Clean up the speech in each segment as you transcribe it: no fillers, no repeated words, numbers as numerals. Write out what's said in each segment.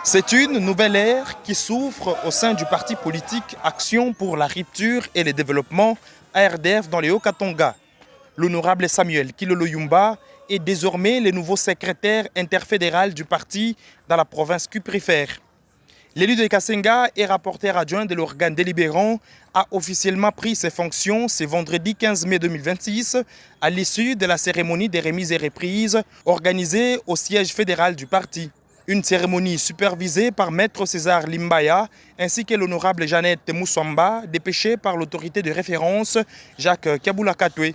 C'est une nouvelle ère qui s'ouvre au sein du parti politique Action pour la rupture et le développement ARDF dans les Hauts-Katonga. L'honorable Samuel Kilolo-Yumba est désormais le nouveau secrétaire interfédéral du parti dans la province cuprifère. L'élu de Kasenga et rapporteur adjoint de l'organe délibérant a officiellement pris ses fonctions ce vendredi 15 mai 2026 à l'issue de la cérémonie des remises et reprises organisée au siège fédéral du parti. Une cérémonie supervisée par Maître César Limbaya ainsi que l'honorable Jeannette Moussamba, dépêchée par l'autorité de référence Jacques Kabula-Katwe.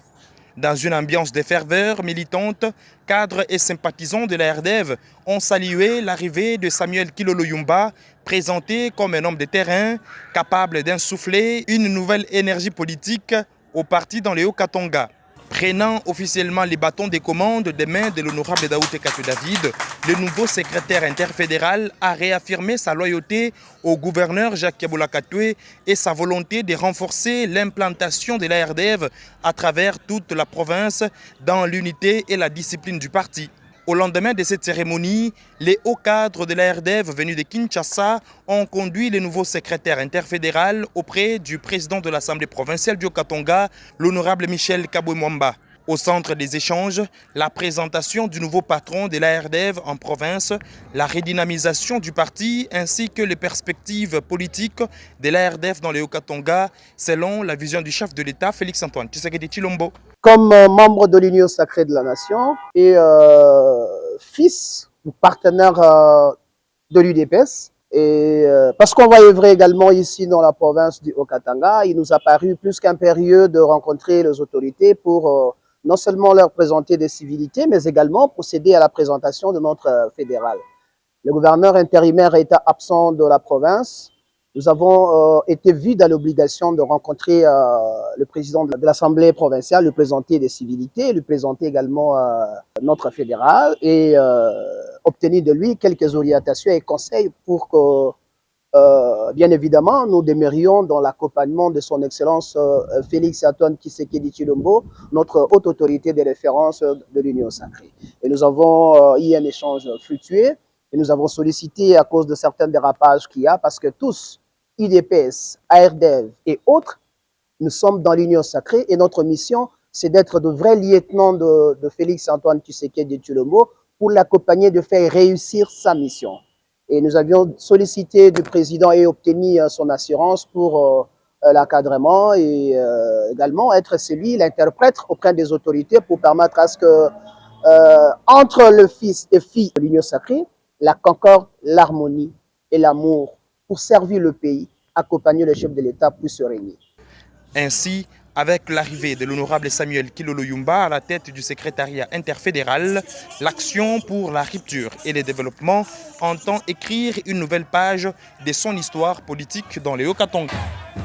Dans une ambiance de ferveur militante, cadres et sympathisants de la RDF ont salué l'arrivée de Samuel Kilolo-Yumba, présenté comme un homme de terrain, capable d'insuffler une nouvelle énergie politique au parti dans les Hauts-Katonga. Prenant officiellement les bâtons des commandes des mains de l'honorable Daoud Katou David, le nouveau secrétaire interfédéral a réaffirmé sa loyauté au gouverneur Jacques Kabula Katwe et sa volonté de renforcer l'implantation de la RDF à travers toute la province dans l'unité et la discipline du parti. Au lendemain de cette cérémonie, les hauts cadres de la RDF venus de Kinshasa ont conduit le nouveau secrétaire interfédéral auprès du président de l'Assemblée provinciale du Haut-Katonga, l'honorable Michel Kabwe-Mwamba. Au centre des échanges, la présentation du nouveau patron de la RDF en province, la redynamisation du parti ainsi que les perspectives politiques de la RDF dans les Hauts-Katonga selon la vision du chef de l'État, Félix-Antoine Tshisekedi Tshilombo. Comme membre de l'Union sacrée de la Nation et fils ou partenaire de l'UDPS, et parce qu'on va œuvrer également ici dans la province du Haut-Katanga, il nous a paru plus qu'impérieux de rencontrer les autorités pour non seulement leur présenter des civilités, mais également procéder à la présentation de notre fédéral. Le gouverneur intérimaire est absent de la province. Nous avons été vus dans l'obligation de rencontrer le président de l'Assemblée provinciale, lui présenter des civilités, lui présenter également notre fédéral et obtenir de lui quelques orientations et conseils pour que, bien évidemment, nous demeurions dans l'accompagnement de son Excellence Félix-Antoine Tshisekedi Tshilombo, notre haute autorité de référence de l'Union sacrée. Et nous avons eu un échange fructueux et nous avons sollicité à cause de certains dérapages qu'il y a, parce que tous, UDPS, ARDF et autres, nous sommes dans l'Union sacrée et notre mission, c'est d'être de vrais lieutenants de Félix-Antoine Tshisekedi Tshilombo pour l'accompagner de faire réussir sa mission. Et nous avions sollicité du président et obtenu son assurance pour l'encadrement et également être celui, l'interprète auprès des autorités pour permettre à ce que, entre le fils et fille de l'Union sacrée, la concorde, l'harmonie et l'amour pour servir le pays, accompagner le chef de l'État pour se régner. Ainsi, avec l'arrivée de l'honorable Samuel Kilolo-Yumba à la tête du secrétariat interfédéral, l'Action pour la rupture et le développement entend écrire une nouvelle page de son histoire politique dans les Hauts-Katonga.